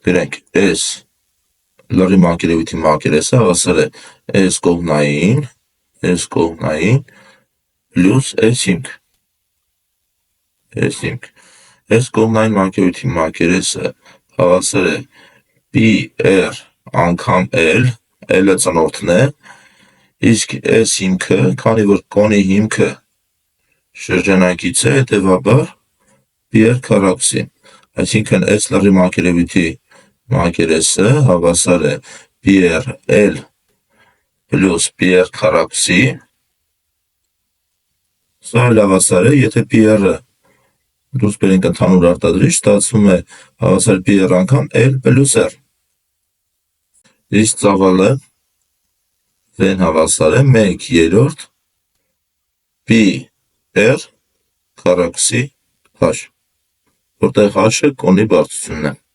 գրենք S լրի մակերևույթի մակերեսը հավասար է S կողմնային պլյուս S5 S կողմնային մակերևույթի մակերեսը հավասար է PR անգամ L, L-ը ծնորդն է, իսկ S հիմքը, քանի որ կոնի հիմքը շրջանակից է, հետևաբար PR քառակուսի, այսինքն S լրի մակերևույթի մակերեսը հավասար է PR L պլյուս PR քառակուսի, սա էլ հավասար է, եթե PR-ը դուրս բերենք ընդհանուր արտադրիչ, ստացվում է հավասար PR անգամ L պլյուս R, իսկ ծավալը V-ն հավասար է 1/3 PR քառակուսի H, որտեղ H-ը կոնի բարձրությունն է։